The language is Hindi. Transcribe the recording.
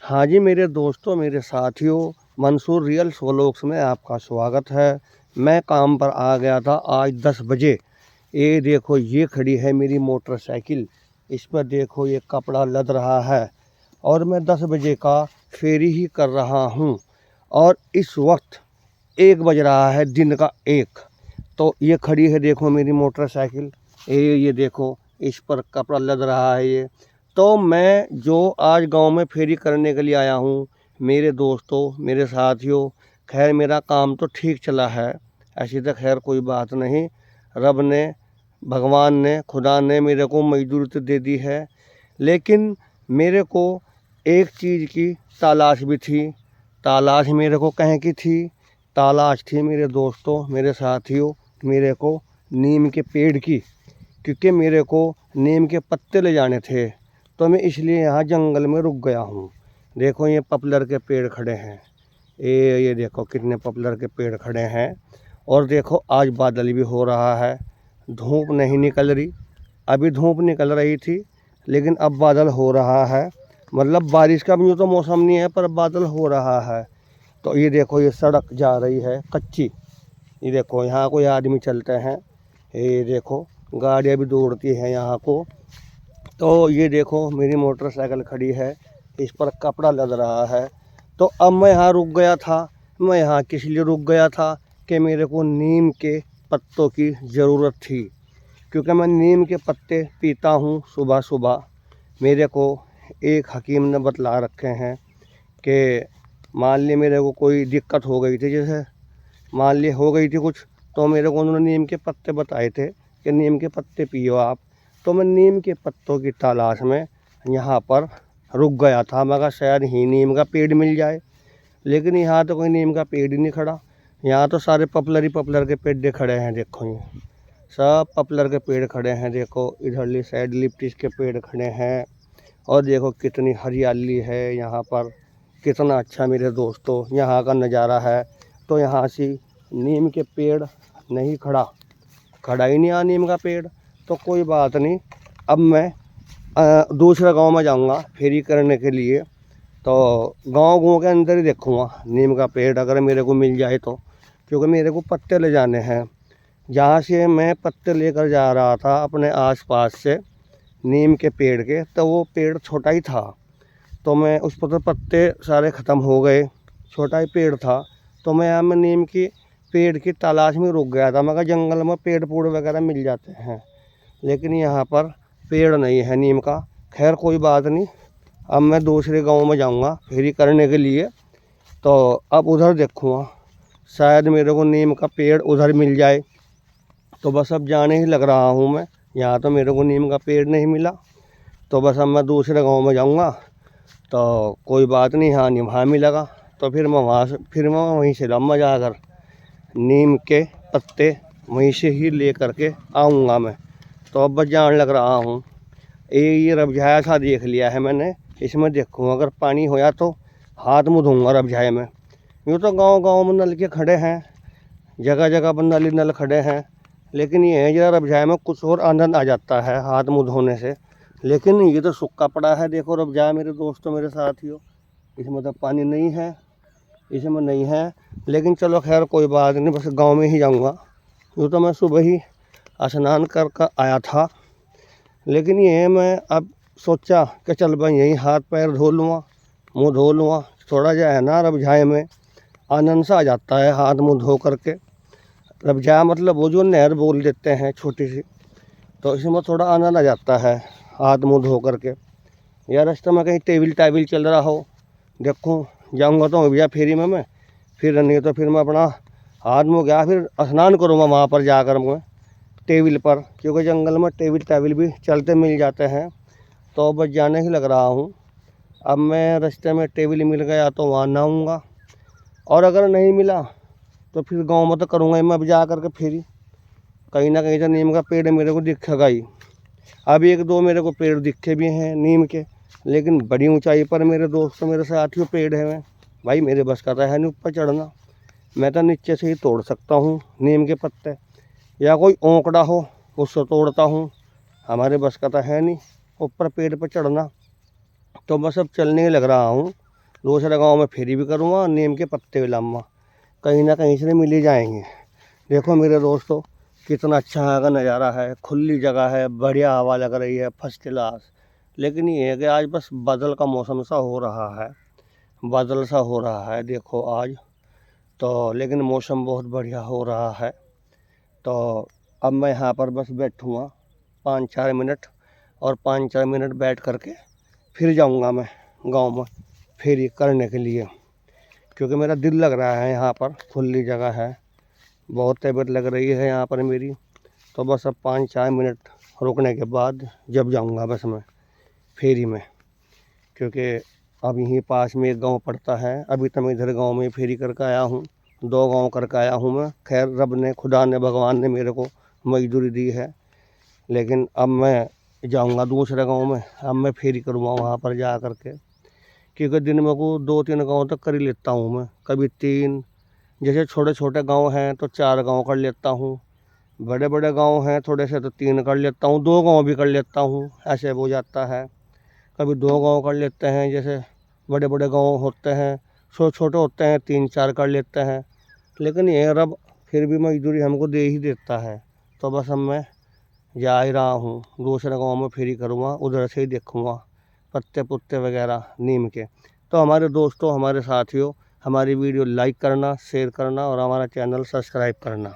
हाँ जी, मेरे दोस्तों, मेरे साथियों, मंसूर रियल्स व्लॉग्स में आपका स्वागत है। मैं काम पर आ गया था आज 10 बजे। ये देखो, ये खड़ी है मेरी मोटरसाइकिल। इस पर देखो ये कपड़ा लद रहा है और मैं 10 बजे का फेरी ही कर रहा हूँ और इस वक्त 1 बज रहा है, दिन का 1। तो ये खड़ी है, देखो मेरी मोटरसाइकिल। ये देखो, इस पर कपड़ा लद रहा है ये। तो मैं जो आज गांव में फेरी करने के लिए आया हूँ, मेरे दोस्तों, मेरे साथियों, खैर मेरा काम तो ठीक चला है। ऐसी तो खैर कोई बात नहीं। रब ने, भगवान ने, खुदा ने मेरे को मजदूरी तो दे दी है, लेकिन मेरे को एक चीज़ की तलाश भी थी। तलाश मेरे को कहीं की थी? तलाश थी मेरे दोस्तों, मेरे साथियों, मेरे को नीम के पेड़ की। क्योंकि मेरे को नीम के पत्ते ले जाने थे, तो मैं इसलिए यहाँ जंगल में रुक गया हूँ। देखो ये पॉपुलर के पेड़ खड़े हैं। ये देखो कितने पॉपुलर के पेड़ खड़े हैं। और देखो आज बादल भी हो रहा है, धूप नहीं निकल रही। अभी धूप निकल रही थी, लेकिन अब बादल हो रहा है। मतलब बारिश का भी तो मौसम नहीं है, पर बादल हो रहा है। तो ये देखो, ये सड़क जा रही है कच्ची। ये देखो यहाँ कोई आदमी चलते हैं। ये देखो गाड़ियाँ भी दौड़ती हैं यहाँ को। तो ये देखो मेरी मोटरसाइकिल खड़ी है, इस पर कपड़ा लद रहा है। तो अब मैं यहाँ रुक गया था। मैं यहाँ किस लिए रुक गया था कि मेरे को नीम के पत्तों की ज़रूरत थी। क्योंकि मैं नीम के पत्ते पीता हूँ सुबह सुबह। मेरे को एक हकीम ने बतला रखे हैं कि मान ली मेरे को कोई दिक्कत हो गई थी, जैसे मान ली हो गई थी कुछ, तो मेरे को उन्होंने नीम के पत्ते बताए थे कि नीम के पत्ते पियो आप। तो मैं नीम के पत्तों की तलाश में यहाँ पर रुक गया था। मैं कहा शायद ही नीम का पेड़ मिल जाए, लेकिन यहाँ तो कोई नीम का पेड़ ही नहीं खड़ा। यहाँ तो सारे पॉपुलर ही पॉपुलर के पेड़ खड़े हैं। देखो ये सब पॉपुलर के पेड़ खड़े हैं। देखो इधरली साइड लिप्टिस के पेड़ खड़े हैं। और देखो कितनी हरियाली है यहाँ पर, कितना अच्छा मेरे दोस्तों यहाँ का नज़ारा है। तो यहाँ से नीम के पेड़ नहीं खड़ा, खड़ा ही नहीं आ नीम का पेड़। तो कोई बात नहीं, अब मैं दूसरे गांव में जाऊंगा फेरी करने के लिए। तो गांव के अंदर ही देखूंगा नीम का पेड़, अगर मेरे को मिल जाए तो। क्योंकि मेरे को पत्ते ले जाने हैं। जहाँ से मैं पत्ते लेकर जा रहा था अपने आसपास से नीम के पेड़ के, तो वो पेड़ छोटा ही था। तो मैं उस पर तो पत्ते सारे ख़त्म हो गए, छोटा ही पेड़ था। तो मैं यहाँ में नीम की पेड़ की तलाश में रुक गया था। मैं कहा जंगल में पेड़ पूड़ वगैरह मिल जाते हैं, लेकिन यहाँ पर पेड़ नहीं है नीम का। खैर कोई बात नहीं, अब मैं दूसरे गांव में जाऊंगा फेरी करने के लिए। तो अब उधर देखूँगा, शायद मेरे को नीम का पेड़ उधर मिल जाए। तो बस अब जाने ही लग रहा हूँ मैं। यहाँ तो मेरे को नीम का पेड़ नहीं मिला, तो बस अब मैं दूसरे गांव में जाऊँगा। तो कोई बात नहीं, हाँ नहीं वहाँ मिलेगा तो फिर मैं वहीं से लम्बा जाकर नीम के पत्ते वहीं से ही ले करके आऊँगा मैं। तो अब बस जान लग रहा हूँ। ये रबझाया सा देख लिया है मैंने, इसमें देखूँ अगर पानी होया तो हाथ मुँह धोऊँगा रबझाए में। यूँ तो गांव गांव में नल के खड़े हैं, जगह जगह पर नल खड़े हैं, लेकिन ये है जरा रबझाए में कुछ और आनंद आ जाता है हाथ मुँह धोने से। लेकिन ये तो सूखा पड़ा है। देखो रबझाया मेरे दोस्तों, मेरे साथियों, इसमें तो पानी नहीं है, इसमें नहीं है। लेकिन चलो खैर कोई बात नहीं, बस गांव में ही जाऊंगा। यूँ तो मैं सुबह ही स्नान कर आया था, लेकिन ये मैं अब सोचा कि चल भाई यहीं हाथ पैर धो लूँगा, मुँह धो लूँगा। थोड़ा जो है ना रबझाए में आनंद सा आ जाता है हाथ मुँह धो करके। रबझाया मतलब वो जो नहर बोल देते हैं छोटी सी, तो इसमें थोड़ा आनंद आ जाता है हाथ मुँह धो करके। या रास्ते में कहीं टेबिल टाबिल चल रहा हो, देखूँ जाऊँगा तो भैया फेरी में मैं, फिर नहीं तो फिर मैं अपना हाथ मुँह गया फिर स्नान करूँगा वहाँ पर जाकर मैं टेबिल पर। क्योंकि जंगल में टेबिल टाबिल भी चलते मिल जाते हैं। तो बस जाने ही लग रहा हूँ। अब मैं रास्ते में टेबिल मिल गया तो वहाँ नहाऊँगा, और अगर नहीं मिला तो फिर गांव में तो करूँगा ही मैं अब जा करके फेरी। कहीं ना कहीं तो नीम का पेड़ मेरे को दिखेगा ही। अब एक दो मेरे को पेड़ दिखे भी हैं नीम के, लेकिन बड़ी ऊंचाई पर मेरे दोस्तों, मेरे साथियों पेड़ है। भाई मेरे बस का तो है नहीं ऊपर चढ़ना। मैं तो नीचे से ही तोड़ सकता हूँ नीम के पत्ते, या कोई ओंकड़ा हो उससे तोड़ता हूँ। हमारे बस का तो है नहीं ऊपर पेड़ पर चढ़ना। तो बस अब चलने ही लग रहा हूँ। दूसरे गांव में फेरी भी करूँगा, नीम के पत्ते भी लाऊंगा, कहीं ना कहीं से मिल ही जाएंगे। देखो मेरे दोस्तों कितना अच्छा है का नज़ारा है, खुली जगह है, बढ़िया हवा लग रही है, फर्स्ट क्लास। लेकिन ये है कि आज बस बादल का मौसम सा हो रहा है, बादल सा हो रहा है देखो आज तो, लेकिन मौसम बहुत बढ़िया हो रहा है। तो अब मैं यहाँ पर बस बैठूँगा 5-4 मिनट, और 5-4 मिनट बैठ करके फिर जाऊँगा मैं गांव में फेरी करने के लिए, क्योंकि मेरा दिल लग रहा है यहाँ पर, खुली जगह है, बहुत तबीयत लग रही है यहाँ पर मेरी। तो बस अब 5-4 मिनट रुकने के बाद जब जाऊँगा बस मैं फेरी में, क्योंकि अब यहीं पास में एक गांव पड़ता है। अभी तो मैं इधर गांव में फेरी करके आया हूँ, 2 गांव करके आया हूँ मैं। खैर रब ने, खुदा ने, भगवान ने मेरे को मजदूरी दी है, लेकिन अब मैं जाऊँगा दूसरे गांव में, अब मैं फेरी करूँगा वहाँ पर जा कर के, क्योंकि दिन में को 2-3 गांव तक कर ही लेता हूँ मैं, कभी 3। जैसे छोटे छोटे गांव हैं तो 4 गांव कर लेता हूँ, बड़े बड़े गांव हैं थोड़े से तो 3 कर लेता हूँ, 2 गांव भी कर लेता हूँ, ऐसे हो जाता है। कभी 2 गांव कर लेते हैं, जैसे बड़े बड़े गांव होते हैं, छोटे छोटे होते हैं 3-4 कर लेते हैं। लेकिन ये रब फिर भी मजदूरी हमको दे ही देता है। तो बस अब मैं जा ही रहा हूँ, दूसरे गांव में फेरी करूँगा, उधर से ही देखूँगा पत्ते पुत्ते वगैरह नीम के। तो हमारे दोस्तों, हमारे साथियों, हमारी वीडियो लाइक करना, शेयर करना और हमारा चैनल सब्सक्राइब करना।